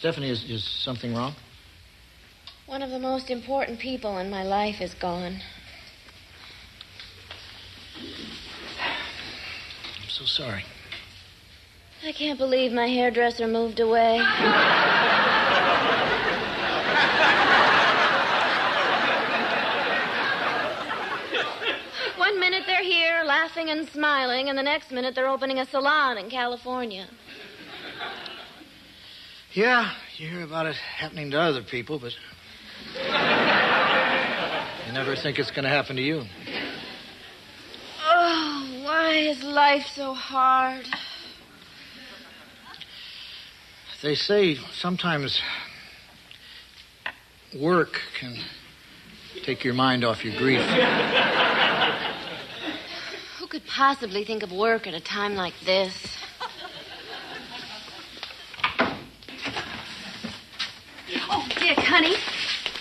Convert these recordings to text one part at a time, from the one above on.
Stephanie, is something wrong? One of the most important people in my life is gone. I'm so sorry. I can't believe my hairdresser moved away. One minute they're here, laughing and smiling, and the next minute they're opening a salon in California. Yeah, you hear about it happening to other people, but you never think it's going to happen to you. Oh, why is life so hard? They say sometimes work can take your mind off your grief. Who could possibly think of work at a time like this? Oh, Dick, honey,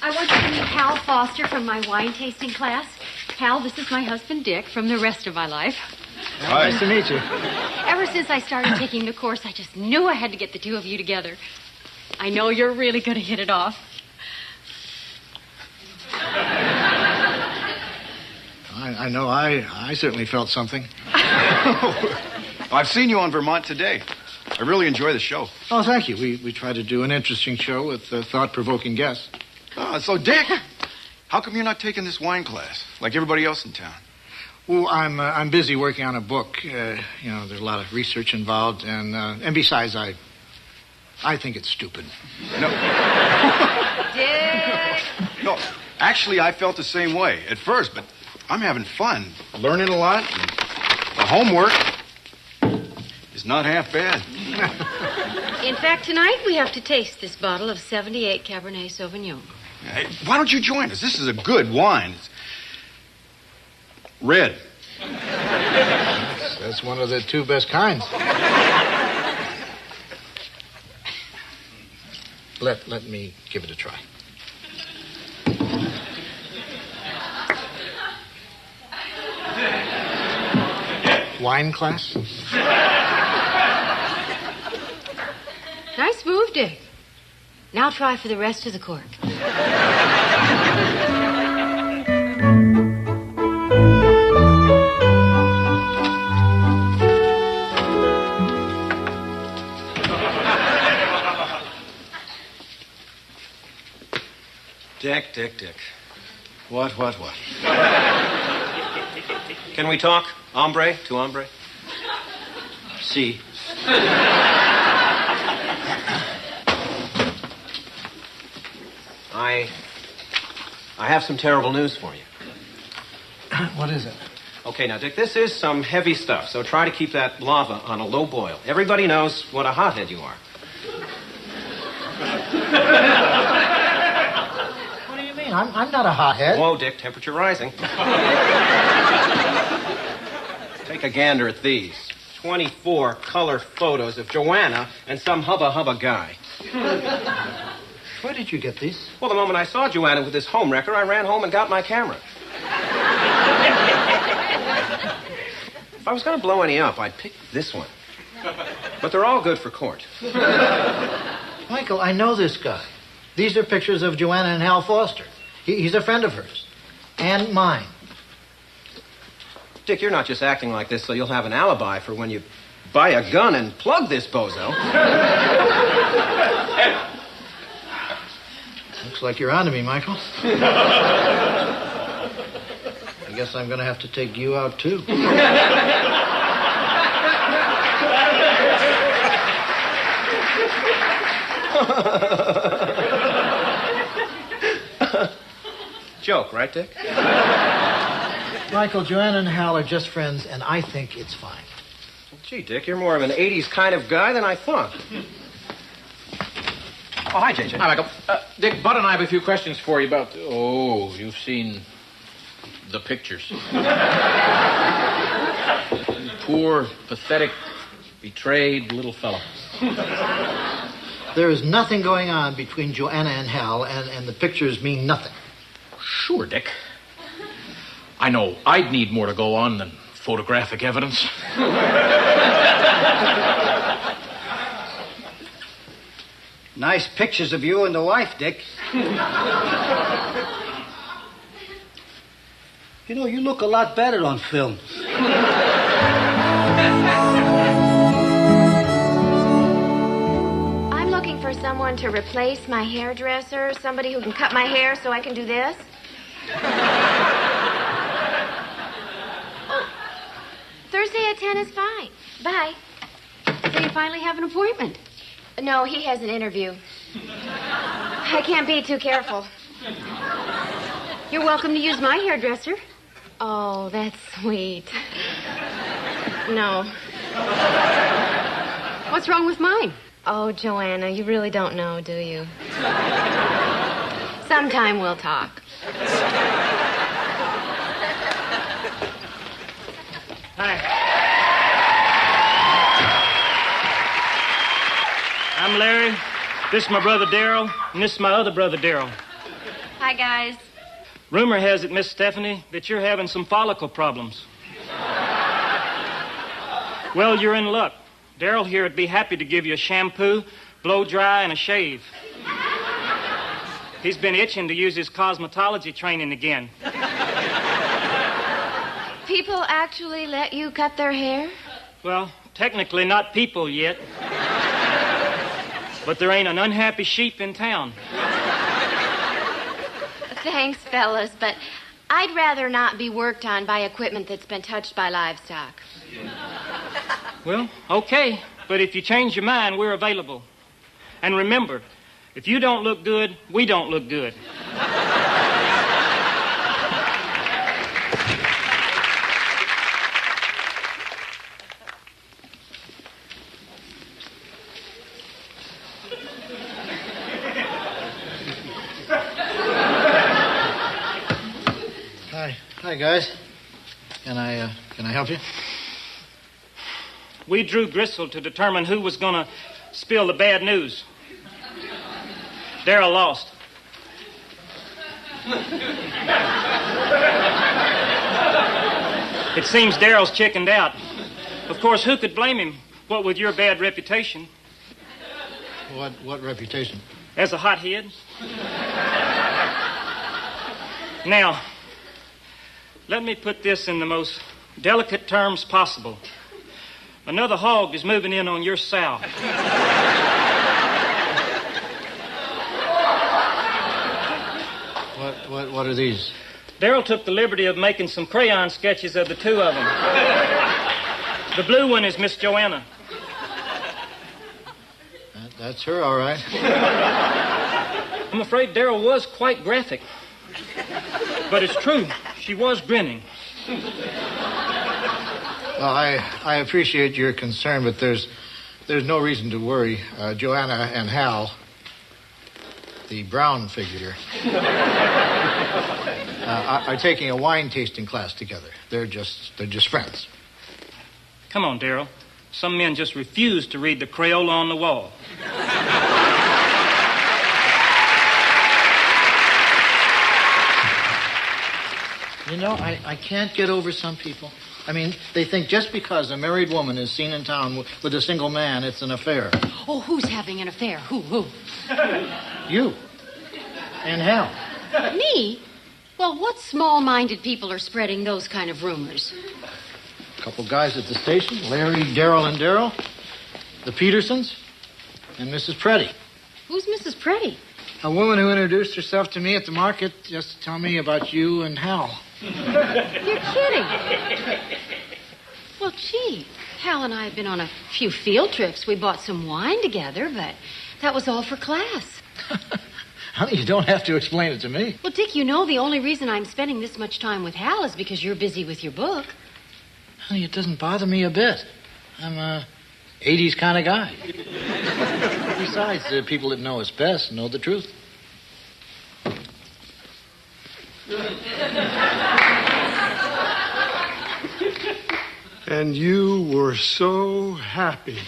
I want you to meet Hal Foster from my wine tasting class. Hal, this is my husband, Dick, from the rest of my life. Hi. Nice to meet you. Ever since I started taking the course, I just knew I had to get the two of you together. I know you're really going to hit it off. I know. I certainly felt something. I've seen you on Vermont Today. I really enjoy the show. Oh, thank you. We try to do an interesting show with thought-provoking guests. So, Dick, how come you're not taking this wine class like everybody else in town? Well, I'm busy working on a book. There's a lot of research involved, and besides, I think it's stupid. No. Dick! No, actually, I felt the same way at first, but I'm having fun, learning a lot. And the homework is not half bad. In fact, tonight we have to taste this bottle of 78 Cabernet Sauvignon. Hey, why don't you join us? This is a good wine. It's red. That's one of the two best kinds. Let me give it a try. Wine class? Nice move, Dick. Now try for the rest of the cork. Dick. What? Can we talk? Hombre to hombre? Si. I have some terrible news for you. What is it? Okay, now, Dick, this is some heavy stuff, so try to keep that lava on a low boil. Everybody knows what a hothead you are. What do you mean? I'm not a hothead. Whoa, Dick, temperature rising. Take a gander at these. 24 color photos of Joanna and some hubba guy. Where did you get these? Well, the moment I saw Joanna with this home wrecker, I ran home and got my camera. If I was going to blow any up, I'd pick this one. But they're all good for court. Michael, I know this guy. These are pictures of Joanna and Hal Foster. He's a friend of hers. And mine. Dick, you're not just acting like this so you'll have an alibi for when you buy a gun and plug this bozo. Looks like you're onto me, Michael. I guess I'm going to have to take you out, too. Joke, right, Dick? Michael, Joanna and Hal are just friends, and I think it's fine. Gee, Dick, you're more of an 80s kind of guy than I thought. Oh, hi, JJ. Hi, Michael. Dick, Bud and I have a few questions for you about... Oh, you've seen the pictures. Poor, pathetic, betrayed little fellow. There is nothing going on between Joanna and Hal, and the pictures mean nothing. Sure, Dick. I know I'd need more to go on than photographic evidence. Nice pictures of you and the wife, Dick. You know, you look a lot better on film. I'm looking for someone to replace my hairdresser, somebody who can cut my hair so I can do this. Oh, Thursday at 10 is fine. Bye. So you finally have an appointment? No, he has an interview. I can't be too careful. You're welcome to use my hairdresser. Oh, that's sweet. No. What's wrong with mine? Oh, Joanna, you really don't know, do you? Sometime we'll talk. Hi. I'm Larry. This is my brother Darrell, and this is my other brother Darrell. Hi, guys. Rumor has it, Miss Stephanie, that you're having some follicle problems. Well, you're in luck. Darrell here would be happy to give you a shampoo, blow dry, and a shave. He's been itching to use his cosmetology training again. People actually let you cut their hair? Well, technically not people yet. But there ain't an unhappy sheep in town. Thanks, fellas, but I'd rather not be worked on by equipment that's been touched by livestock. Well, okay. But if you change your mind, we're available. And remember, if you don't look good, we don't look good. Hi, guys. Can I help you? We drew Gristle to determine who was going to spill the bad news. Darrell lost. It seems Darrell's chickened out. Of course, who could blame him, what with your bad reputation? What reputation? As a hothead. Now, let me put this in the most delicate terms possible. Another hog is moving in on your sow. What are these? Darrell took the liberty of making some crayon sketches of the two of them. The blue one is Miss Joanna. That's her, all right. I'm afraid Darrell was quite graphic. But it's true. She was grinning. Well, I appreciate your concern, but there's no reason to worry. Joanna and Hal, the brown figure, are taking a wine tasting class together. They're just friends. Come on, Darrell. Some men just refuse to read the Crayola on the wall. You know, I can't get over some people. I mean, they think just because a married woman is seen in town with a single man, it's an affair. Oh, who's having an affair? Who? You. And Hal. Me? Well, what small-minded people are spreading those kind of rumors? A couple guys at the station, Larry, Darrell, and Darrell. The Petersons. And Mrs. Preddy. Who's Mrs. Preddy? A woman who introduced herself to me at the market just to tell me about you and Hal. You're kidding. Well, gee, Hal and I have been on a few field trips. We bought some wine together, but that was all for class. Honey, you don't have to explain it to me. Well, Dick, you know the only reason I'm spending this much time with Hal is because you're busy with your book. Honey, it doesn't bother me a bit. I'm a 80s kind of guy. Besides, the people that know us best know the truth. And you were so happy.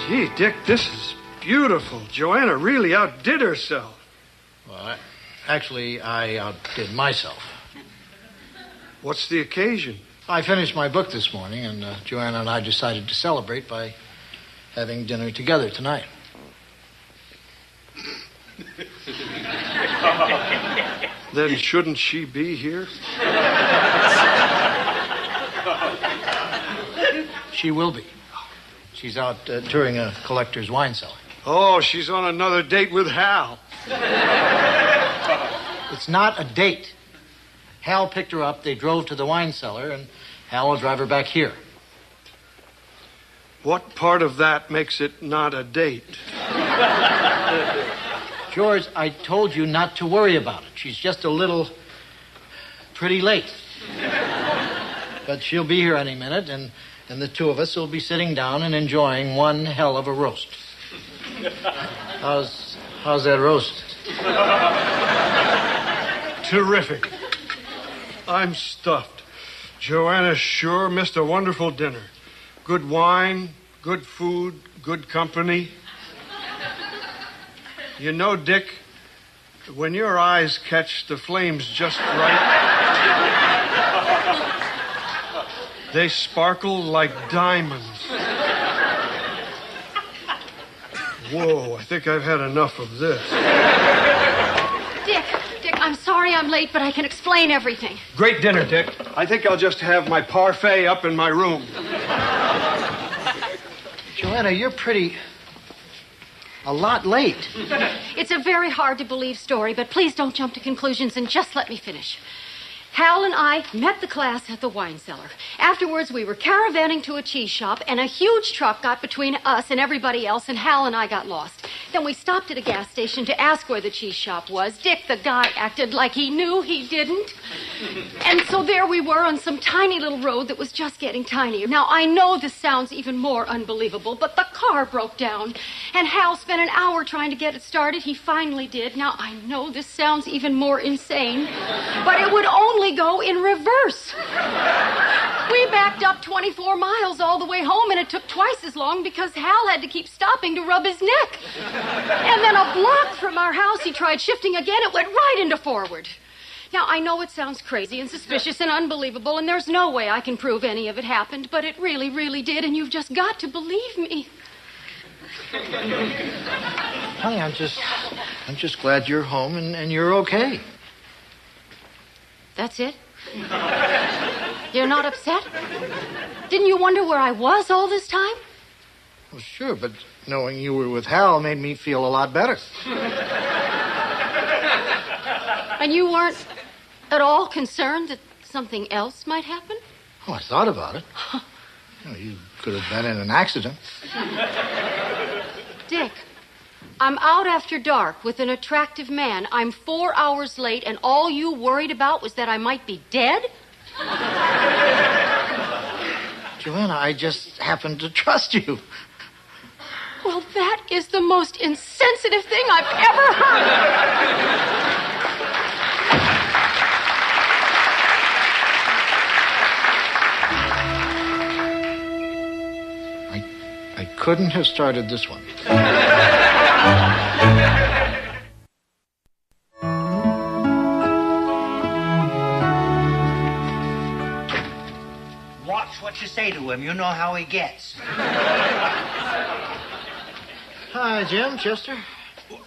Gee, Dick, this is beautiful. Joanna really outdid herself. Well, actually, I outdid myself. What's the occasion? I finished my book this morning, and Joanna and I decided to celebrate by having dinner together tonight. Then shouldn't she be here? She will be. She's out touring a collector's wine cellar. Oh, she's on another date with Hal. It's not a date. Hal picked her up, they drove to the wine cellar, and Hal will drive her back here. What part of that makes it not a date? George, I told you not to worry about it. She's just a little pretty late. But she'll be here any minute, and the two of us will be sitting down and enjoying one hell of a roast. How's that roast? Terrific. I'm stuffed. Joanna sure missed a wonderful dinner. Good wine, good food, good company. You know, Dick, when your eyes catch the flames just right, they sparkle like diamonds. Whoa, I think I've had enough of this. Dick, I'm sorry I'm late, but I can explain everything. Great dinner, Dick. I think I'll just have my parfait up in my room. Joanna, you're a lot late. It's a very hard to believe story, but please don't jump to conclusions and just let me finish. Hal and I met the class at the wine cellar. Afterwards, we were caravanning to a cheese shop, and a huge truck got between us and everybody else, and Hal and I got lost. Then we stopped at a gas station to ask where the cheese shop was. Dick, the guy, acted like he knew he didn't. And so there we were on some tiny little road that was just getting tinier. Now, I know this sounds even more unbelievable, but the car broke down, and Hal spent an hour trying to get it started. He finally did. Now, I know this sounds even more insane, but it would only go in reverse. We backed up 24 miles all the way home, and it took twice as long because Hal had to keep stopping to rub his neck. And then a block from our house, he tried shifting again. It went right into forward. Now, I know it sounds crazy and suspicious and unbelievable, and there's no way I can prove any of it happened, but it really, really did, and you've just got to believe me. Honey, I'm just glad you're home and you're okay. That's it? You're not upset? Didn't you wonder where I was all this time? Well, sure, but knowing you were with Hal made me feel a lot better. And you weren't at all concerned that something else might happen? Oh, I thought about it. You could have been in an accident. Dick, I'm out after dark with an attractive man. I'm 4 hours late, and all you worried about was that I might be dead? Joanna, I just happened to trust you. Well, that is the most insensitive thing I've ever heard. I couldn't have started this one. Watch what you say to him. You know how he gets. Hi, Jim, Chester.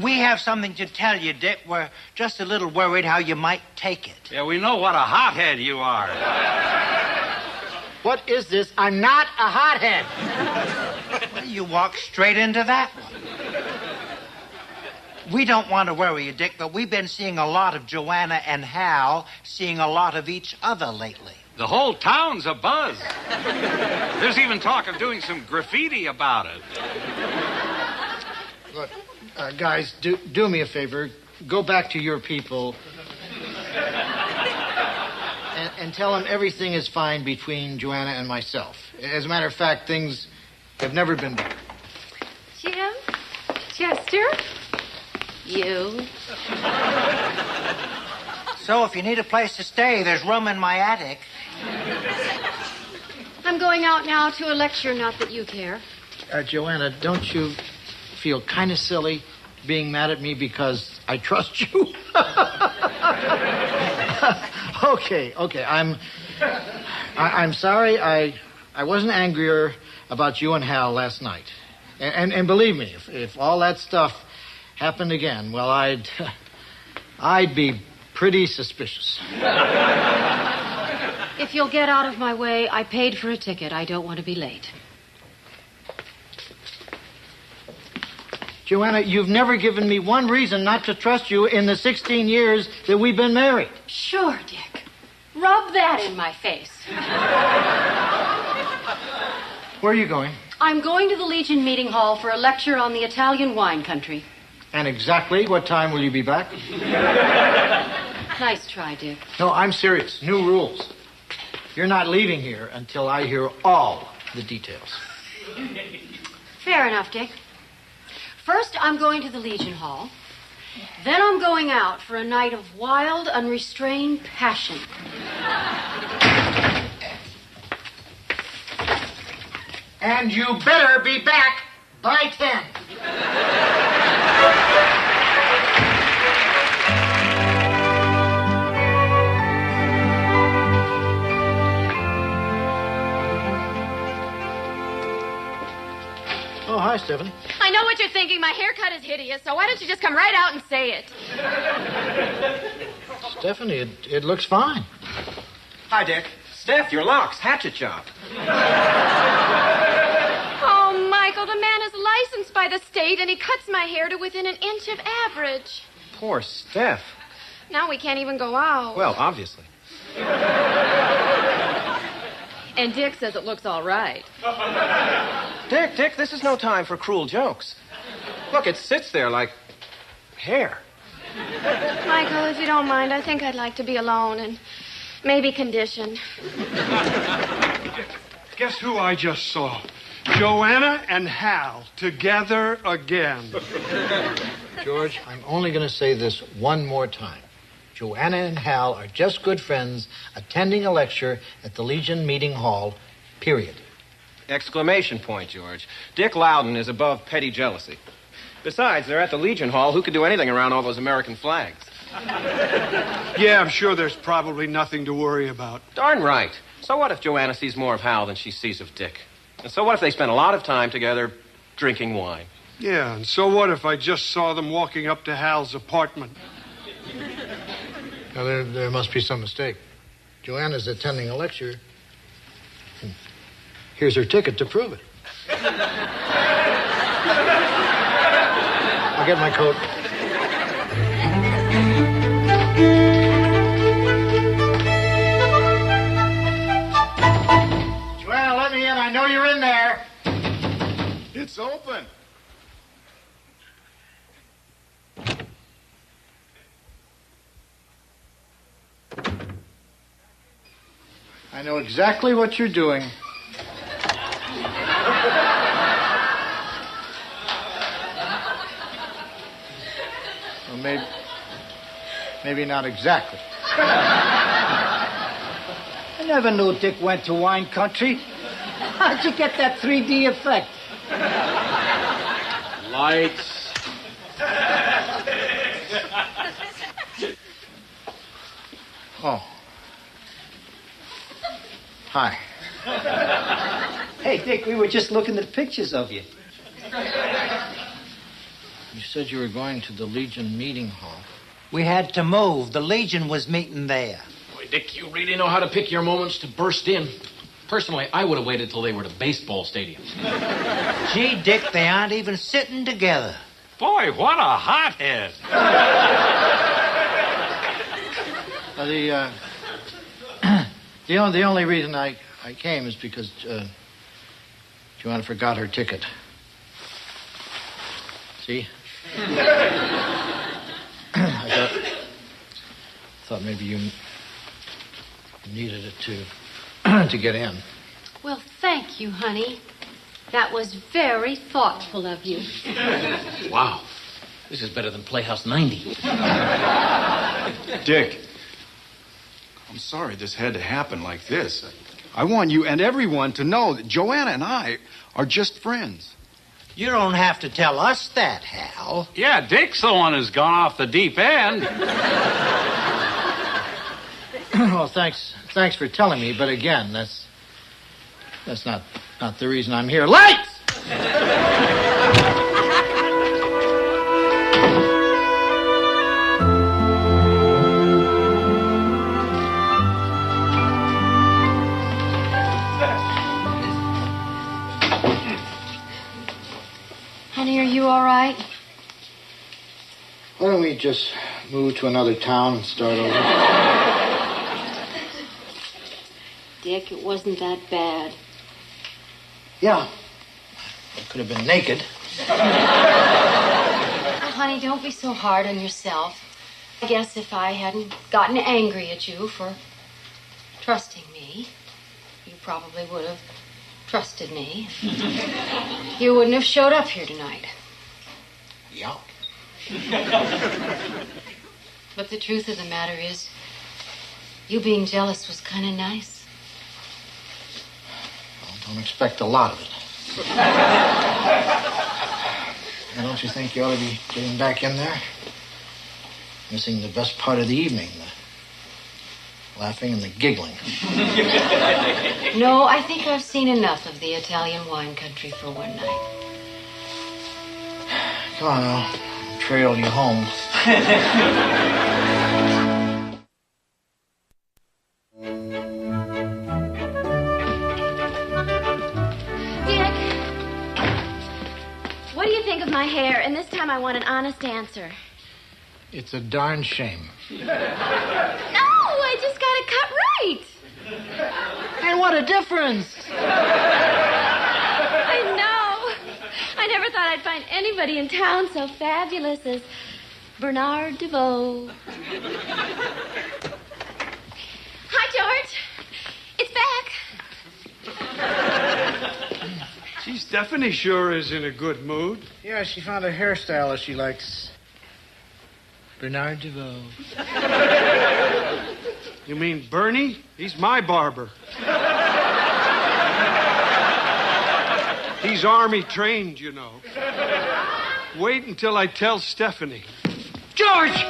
We have something to tell you, Dick. We're just a little worried how you might take it. Yeah, we know what a hothead you are. What is this? I'm not a hothead. Well, you walk straight into that one. We don't want to worry you, Dick, but we've been seeing a lot of Joanna and Hal seeing a lot of each other lately. The whole town's abuzz. There's even talk of doing some graffiti about it. Look, guys, do me a favor. Go back to your people and tell them everything is fine between Joanna and myself. As a matter of fact, things have never been better. Jim? Chester? You? So if you need a place to stay, there's room in my attic. I'm going out now to a lecture, not that you care. Joanna, don't you feel kind of silly being mad at me because I trust you? Okay. I'm sorry. I wasn't angrier about you and Hal last night. And believe me, if all that stuff happened again, well, I'd be pretty suspicious. If you'll get out of my way, I paid for a ticket. I don't want to be late. Joanna, you've never given me one reason not to trust you in the 16 years that we've been married. Sure, Dick. Rub that in my face. Where are you going? I'm going to the Legion Meeting Hall for a lecture on the Italian wine country. And exactly what time will you be back? Nice try, Dick. No, I'm serious. New rules. You're not leaving here until I hear all the details. Fair enough, Dick. First, I'm going to the Legion Hall. Then I'm going out for a night of wild, unrestrained passion. And you better be back by 10. Oh, hi, Stephanie. I know what you're thinking. My haircut is hideous, so why don't you just come right out and say it? Stephanie, it looks fine. Hi, Dick. Steph, your locks, hatchet job. Oh, Michael, the man is licensed by the state, and he cuts my hair to within an inch of average. Poor Steph. Now we can't even go out. Well, obviously. And Dick says it looks all right. Dick, this is no time for cruel jokes. Look, it sits there like hair. Michael, if you don't mind, I think I'd like to be alone and maybe conditioned. Guess who I just saw? Joanna and Hal together again. George, I'm only going to say this one more time. Joanna and Hal are just good friends attending a lecture at the Legion Meeting Hall, period. Exclamation point, George. Dick Loudon is above petty jealousy. Besides, they're at the Legion Hall. Who could do anything around all those American flags? Yeah, I'm sure there's probably nothing to worry about. Darn right. So what if Joanna sees more of Hal than she sees of Dick? And so what if they spend a lot of time together drinking wine? Yeah, and so what if I just saw them walking up to Hal's apartment? Now, there must be some mistake. Joanna's attending a lecture. Here's her ticket to prove it. I'll get my coat. Joanna, let me in. I know you're in there. It's open. I know exactly what you're doing. Well, maybe not exactly. I never knew Dick went to wine country. How'd you get that 3D effect? Lights. Oh. Hi. Hey, Dick, we were just looking at pictures of you. You said you were going to the Legion Meeting Hall. We had to move. The Legion was meeting there. Boy, Dick, you really know how to pick your moments to burst in. Personally, I would have waited till they were at a baseball stadium. Gee, Dick, they aren't even sitting together. Boy, what a hothead. The only reason I came is because Joanna forgot her ticket. See? I thought maybe you needed it to get in. Well, thank you, honey. That was very thoughtful of you. Wow. This is better than Playhouse 90. Dick, I'm sorry this had to happen like this. I want you and everyone to know that Joanna and I are just friends. You don't have to tell us that, Hal. Yeah, Dick's the one who's gone off the deep end. Well, thanks for telling me, but again, that's not the reason I'm here. Lights! Honey, are you all right? Why don't we just move to another town and start over? Dick, it wasn't that bad. Yeah. I could have been naked. Oh, honey, don't be so hard on yourself. I guess if I hadn't gotten angry at you for trusting me, you probably would have trusted me. You wouldn't have showed up here tonight. Yeah. But the truth of the matter is, you being jealous was kind of nice. Well, don't expect a lot of it. Now, don't you think you ought to be getting back in there? Missing the best part of the evening, the laughing and the giggling. No, I think I've seen enough of the Italian wine country for one night. Come on, I'll trail you home. Dick, what do you think of my hair? And this time I want an honest answer. It's a darn shame. No, I just got it cut right. And what a difference! I know. I never thought I'd find anybody in town so fabulous as Bernard DeVoe. Hi, George. It's back. Gee, Stephanie sure is in a good mood. Yeah, she found a hairstyle she likes. Bernard DeVoe. You mean Bernie? He's my barber. He's army trained, you know. Wait until I tell Stephanie. George!